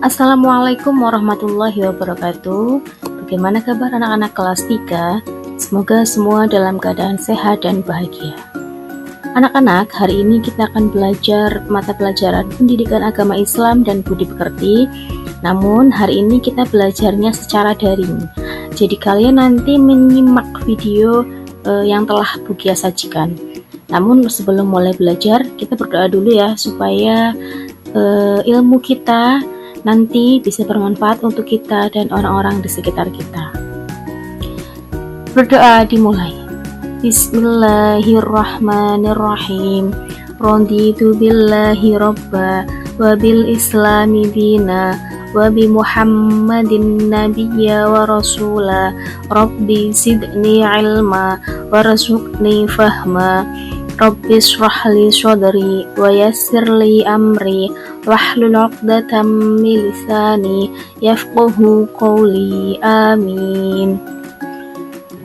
Assalamualaikum warahmatullahi wabarakatuh. Bagaimana kabar anak-anak kelas 3? Semoga semua dalam keadaan sehat dan bahagia. Anak-anak, hari ini kita akan belajar mata pelajaran Pendidikan Agama Islam dan Budi Pekerti. Namun hari ini kita belajarnya secara daring. Jadi kalian nanti menyimak video yang telah Bukia sajikan. Namun sebelum mulai belajar, kita berdoa dulu ya supaya ilmu kita nanti bisa bermanfaat untuk kita dan orang-orang di sekitar kita. Berdoa dimulai. Bismillahirrahmanirrahim. Raditu billahi robba wa bil islami dina wa bi muhammadin nabiyya wa rasula. Rabbi zidni ilma warzuqni fahma. Rabbi shrah li sadri wa yassir li amri wahlul 'uqdatam min lisani yafqahu qawli. Amin.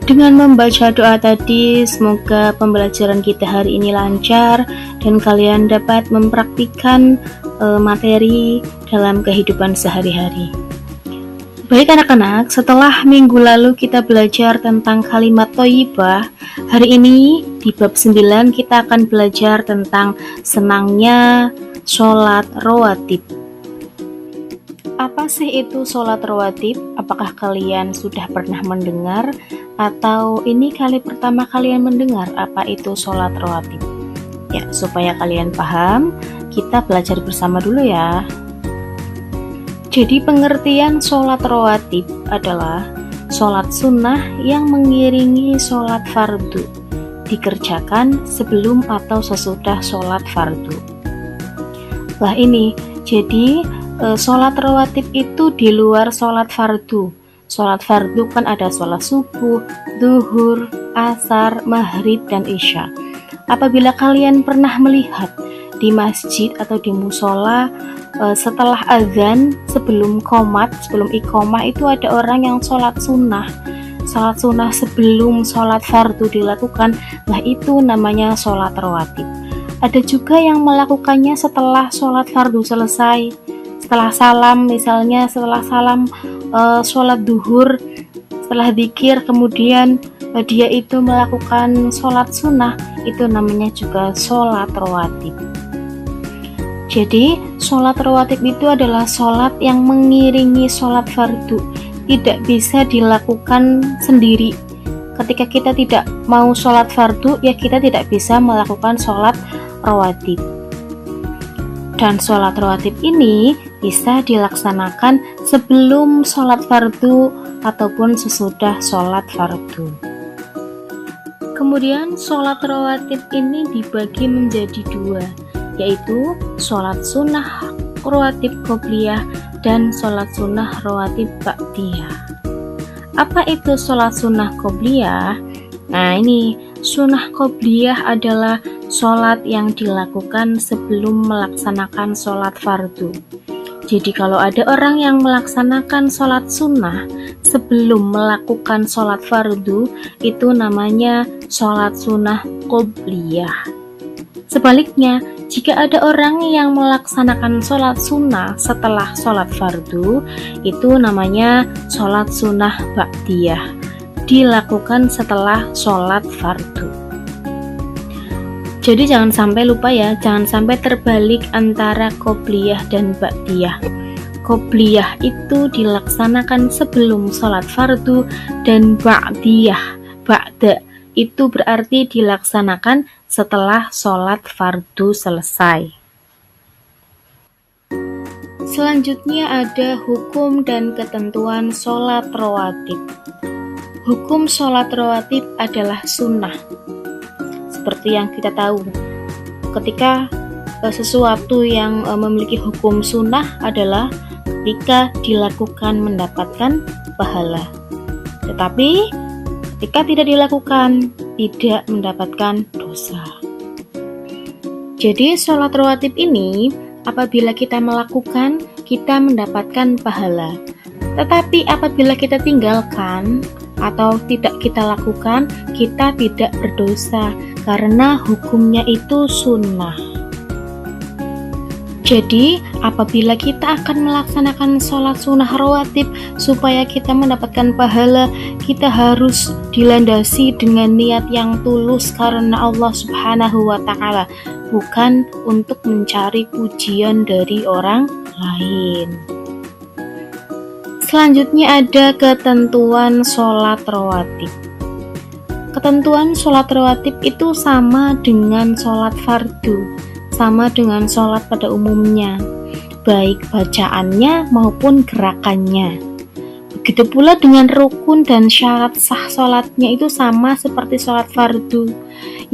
Dengan membaca doa tadi, semoga pembelajaran kita hari ini lancar dan kalian dapat mempraktikkan materi dalam kehidupan sehari-hari. Baik anak-anak, setelah minggu lalu kita belajar tentang kalimat thayyibah, hari ini di bab 9 kita akan belajar tentang senangnya sholat rawatib. Apa sih itu sholat rawatib? Apakah kalian sudah pernah mendengar atau ini kali pertama kalian mendengar apa itu sholat rawatib? Ya, supaya kalian paham, kita belajar bersama dulu ya. Jadi pengertian sholat rawatib adalah sholat sunnah yang mengiringi sholat fardu, dikerjakan sebelum atau sesudah sholat fardu. Lah ini, jadi sholat rawatib itu di luar sholat fardu. Sholat fardu kan ada sholat subuh, zuhur, asar, maghrib, dan isya. Apabila kalian pernah melihat di masjid atau di musola setelah azan, sebelum qomat, sebelum iqomah itu ada orang yang sholat sunnah. Sholat sunnah sebelum sholat fardu dilakukan, nah itu namanya sholat rawatib. Ada juga yang melakukannya setelah sholat fardu selesai, setelah salam, misalnya setelah salam sholat duhur, setelah dzikir kemudian dia itu melakukan sholat sunnah, itu namanya juga sholat rawatib. Jadi sholat rawatib itu adalah sholat yang mengiringi sholat fardu, tidak bisa dilakukan sendiri. Ketika kita tidak mau sholat fardu, ya kita tidak bisa melakukan sholat rawatib. Dan sholat rawatib ini bisa dilaksanakan sebelum sholat fardu ataupun sesudah sholat fardu. Kemudian sholat rawatib ini dibagi menjadi dua, yaitu sholat sunnah rawatib qobliyah dan sholat sunnah rawatib ba'diyah. Apa itu sholat sunnah qobliyah? Nah ini, sunnah qobliyah adalah sholat yang dilakukan sebelum melaksanakan sholat fardu. Jadi kalau ada orang yang melaksanakan sholat sunnah sebelum melakukan sholat fardu, itu namanya sholat sunnah qobliyah. Sebaliknya, jika ada orang yang melaksanakan sholat sunnah setelah sholat fardu, itu namanya sholat sunnah ba'diyah, dilakukan setelah sholat fardu. Jadi jangan sampai lupa ya, jangan sampai terbalik antara qobliyah dan ba'diyah. Qobliyah itu dilaksanakan sebelum sholat fardu dan ba'diyah, ba'da itu berarti dilaksanakan setelah sholat fardu selesai. Selanjutnya ada hukum dan ketentuan sholat rawatib. Hukum sholat rawatib adalah sunnah. Seperti yang kita tahu, ketika sesuatu yang memiliki hukum sunnah adalah ketika dilakukan mendapatkan pahala, tetapi ketika tidak dilakukan tidak mendapatkan dosa. Jadi sholat rawatib ini apabila kita melakukan, kita mendapatkan pahala, tetapi apabila kita tinggalkan atau tidak kita lakukan, kita tidak berdosa karena hukumnya itu sunnah. Jadi, apabila kita akan melaksanakan sholat sunnah rawatib supaya kita mendapatkan pahala, kita harus dilandasi dengan niat yang tulus karena Allah Subhanahu wa Ta'ala, bukan untuk mencari pujian dari orang lain. Selanjutnya ada ketentuan sholat rawatib. Ketentuan sholat rawatib itu sama dengan sholat fardu, sama dengan sholat pada umumnya, baik bacaannya maupun gerakannya. Begitu pula dengan rukun dan syarat sah sholatnya itu sama seperti sholat fardu.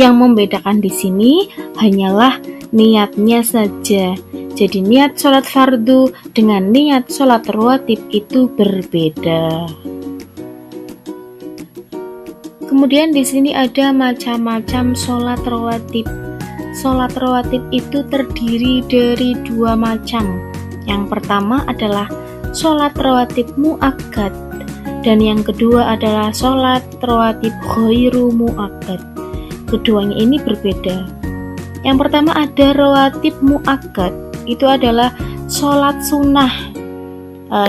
Yang membedakan di sini hanyalah niatnya saja. Jadi niat sholat fardu dengan niat sholat rawatib itu berbeda. Kemudian di sini ada macam-macam sholat rawatib. Sholat rawatib itu terdiri dari dua macam. Yang pertama adalah sholat rawatib muakkad, dan yang kedua adalah sholat rawatib ghairu muakkad. Keduanya ini berbeda. Yang pertama ada rawatib muakkad, itu adalah sholat sunnah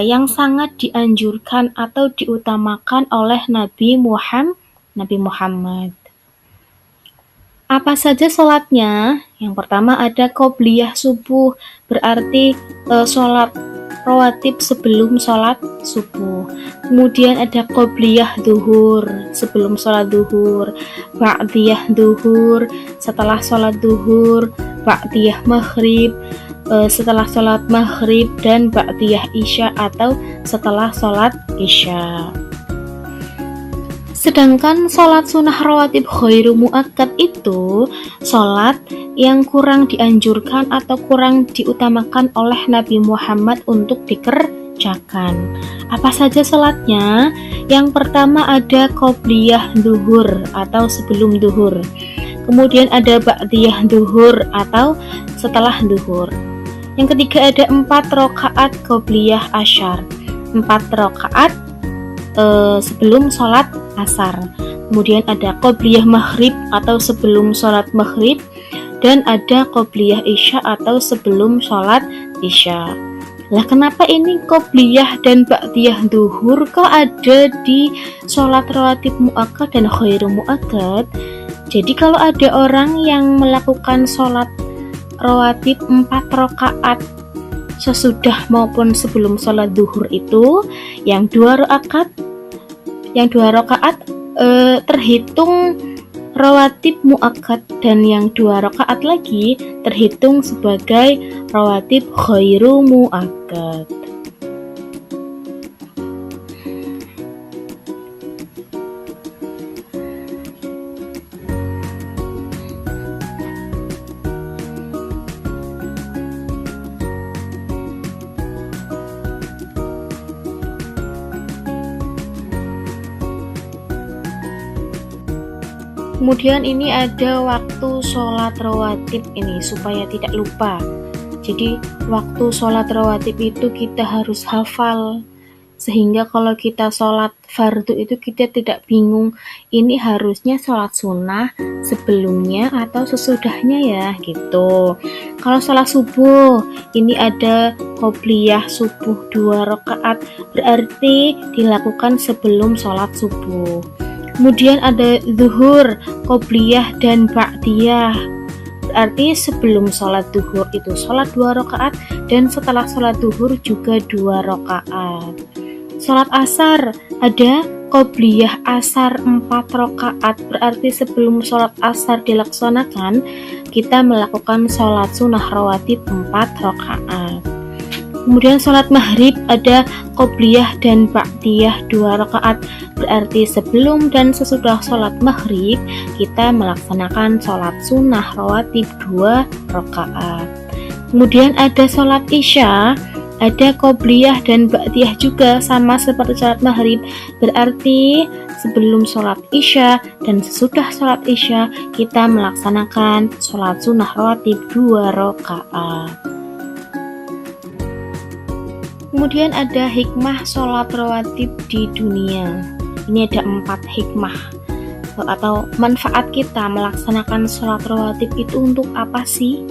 yang sangat dianjurkan atau diutamakan oleh Nabi Muhammad. Apa saja sholatnya? Yang pertama ada qobliyah subuh, berarti sholat rawatib sebelum sholat subuh. Kemudian ada qobliyah duhur, sebelum sholat duhur, ba'diyah duhur, setelah sholat duhur, ba'diyah maghrib, setelah sholat maghrib, dan ba'diyah isya atau setelah sholat isya. Sedangkan sholat sunnah rawatib ghairu muakkad itu sholat yang kurang dianjurkan atau kurang diutamakan oleh Nabi Muhammad untuk dikerjakan. Apa saja sholatnya? Yang pertama ada qobliyah duhur atau sebelum duhur. Kemudian ada ba'diyah duhur atau setelah duhur. Yang ketiga ada 4 rakaat qobliyah asyar, 4 rakaat sebelum sholat asar. Kemudian ada qobliyah maghrib atau sebelum sholat maghrib, dan ada qobliyah isya atau sebelum sholat isya. Lah kenapa ini qobliyah dan ba'diyah duhur kok ada di sholat rawatib muakkad dan ghairu muakkad? Jadi kalau ada orang yang melakukan sholat rawatib 4 rakaat sesudah maupun sebelum sholat duhur itu, yang 2 rakaat terhitung rawatib muakkad, dan yang 2 rakaat lagi terhitung sebagai rawatib ghairu muakkad. Kemudian ini ada waktu sholat rawatib ini supaya tidak lupa. Jadi waktu sholat rawatib itu kita harus hafal, sehingga kalau kita sholat fardu itu kita tidak bingung ini harusnya sholat sunnah sebelumnya atau sesudahnya ya gitu. Kalau sholat subuh ini ada qobliyah subuh 2 rakaat, berarti dilakukan sebelum sholat subuh. Kemudian ada zuhur, qobliyah dan ba'diyah, berarti sebelum sholat duhur itu sholat 2 rakaat, dan setelah sholat duhur juga 2 rakaat. Sholat asar ada qobliyah asar 4 rakaat, berarti sebelum sholat asar dilaksanakan kita melakukan sholat sunnah rawatib 4 rakaat. Kemudian sholat maghrib ada qobliyah dan ba'diyah 2 rakaat, berarti sebelum dan sesudah sholat maghrib kita melaksanakan sholat sunnah rawatib 2 rakaat. Kemudian ada sholat isya, ada qobliyah dan ba'diyah juga sama seperti sholat maghrib, berarti sebelum sholat isya dan sesudah sholat isya kita melaksanakan sholat sunnah rawatib 2 rakaat. Kemudian ada hikmah sholat rawatib di dunia. Ini ada 4 hikmah atau manfaat kita melaksanakan sholat rawatib itu untuk apa sih?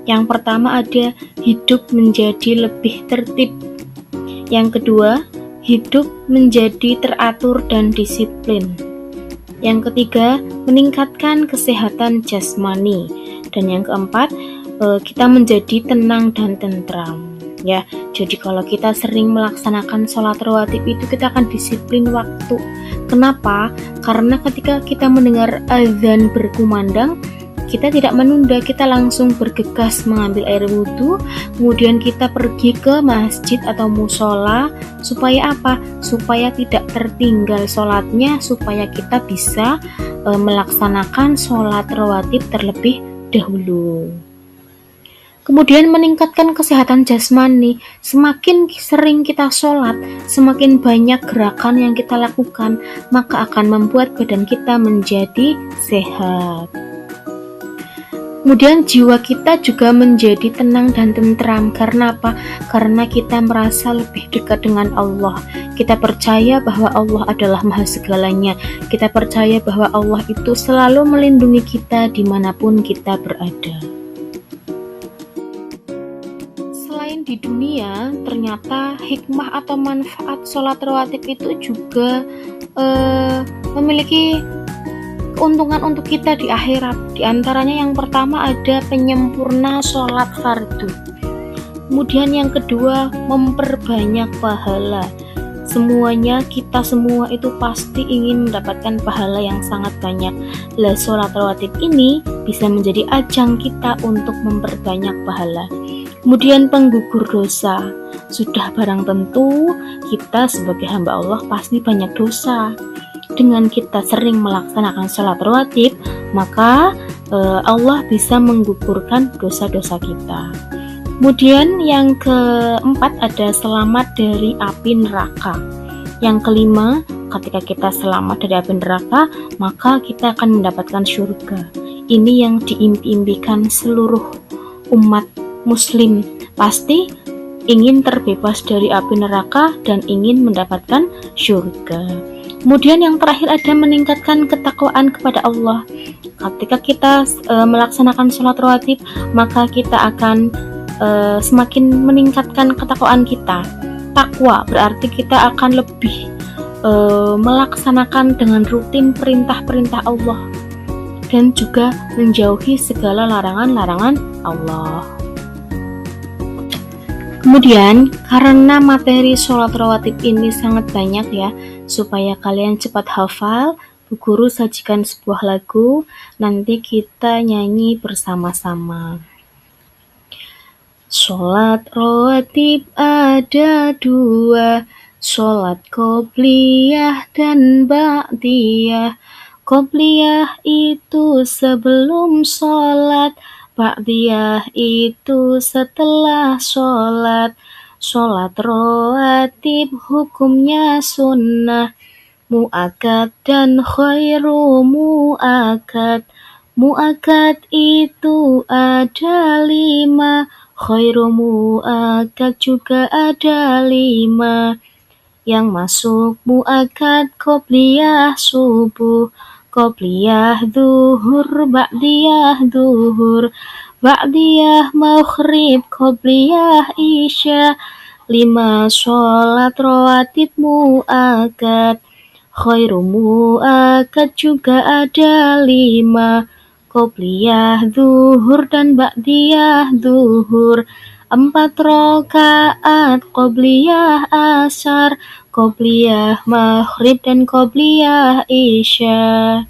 Yang pertama ada hidup menjadi lebih tertib. Yang kedua, hidup menjadi teratur dan disiplin. Yang ketiga, meningkatkan kesehatan jasmani. Dan yang keempat, kita menjadi tenang dan tentram. Ya, jadi kalau kita sering melaksanakan sholat rawatib itu kita akan disiplin waktu. Kenapa? Karena ketika kita mendengar azan berkumandang, kita tidak menunda, kita langsung bergegas mengambil air wudhu, kemudian kita pergi ke masjid atau musola. Supaya apa? Supaya tidak tertinggal sholatnya, supaya kita bisa melaksanakan sholat rawatib terlebih dahulu. Kemudian meningkatkan kesehatan jasmani. Semakin sering kita sholat, semakin banyak gerakan yang kita lakukan, maka akan membuat badan kita menjadi sehat. Kemudian jiwa kita juga menjadi tenang dan tentram. Karena apa? Karena kita merasa lebih dekat dengan Allah. Kita percaya bahwa Allah adalah maha segalanya. Kita percaya bahwa Allah itu selalu melindungi kita dimanapun kita berada. Selain di dunia, ternyata hikmah atau manfaat sholat rawatib itu juga memiliki keuntungan untuk kita di akhirat. Di antaranya yang pertama ada penyempurna sholat fardu. Kemudian yang kedua, memperbanyak pahala. Semuanya, kita semua itu pasti ingin mendapatkan pahala yang sangat banyak. Lah, sholat rawatib ini bisa menjadi ajang kita untuk memperbanyak pahala. Kemudian penggugur dosa. Sudah barang tentu kita sebagai hamba Allah pasti banyak dosa. Dengan kita sering melaksanakan sholat rawatib, maka Allah bisa menggugurkan dosa-dosa kita. Kemudian yang keempat ada selamat dari api neraka. Yang kelima, ketika kita selamat dari api neraka, maka kita akan mendapatkan surga. Ini yang diimpi-impikan seluruh umat Muslim, pasti ingin terbebas dari api neraka dan ingin mendapatkan surga. Kemudian yang terakhir ada meningkatkan ketakwaan kepada Allah. Ketika kita melaksanakan sholat rawatib, maka kita akan semakin meningkatkan ketakwaan kita. Takwa berarti kita akan lebih melaksanakan dengan rutin perintah-perintah Allah dan juga menjauhi segala larangan-larangan Allah. Kemudian, karena materi sholat rawatib ini sangat banyak ya, supaya kalian cepat hafal, Bu Guru sajikan sebuah lagu, nanti kita nyanyi bersama-sama. Sholat rawatib ada dua, sholat qobliyah dan ba'diyah. Qobliyah itu sebelum sholat, ba'diyah itu setelah sholat. Sholat rawatib hukumnya sunnah, mu'akkad dan khairu mu'akkad. Mu'akkad itu ada 5, khairu mu'akkad juga ada 5. Yang masuk mu'akkad qobliyah subuh, qobliyah zuhur, ba'diyah zuhur, ba'diyah maghrib, qobliyah isya. 5 sholat rawatib mu'akkad, khairu mu'akkad juga ada 5, qobliyah zuhur dan ba'diyah zuhur. 4 rakaat qobliyah asar, qobliyah maghrib dan qobliyah isya.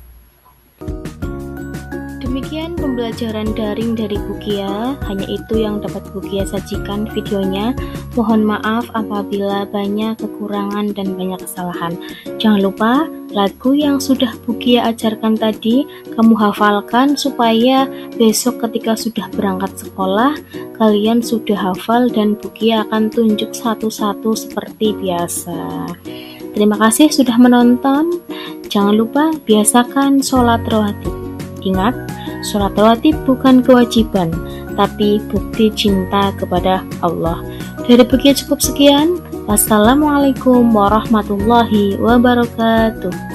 Demikian pembelajaran daring dari Bukia, hanya itu yang dapat Bukia sajikan videonya. Mohon maaf apabila banyak kekurangan dan banyak kesalahan. Jangan lupa lagu yang sudah Bukia ajarkan tadi kamu hafalkan supaya besok ketika sudah berangkat sekolah kalian sudah hafal dan Bukia akan tunjuk satu-satu seperti biasa. Terima kasih sudah menonton. Jangan lupa biasakan sholat rawatib. Ingat, sholat rawatib bukan kewajiban, tapi bukti cinta kepada Allah. Dari Bukia cukup sekian. Wassalamualaikum warahmatullahi wabarakatuh.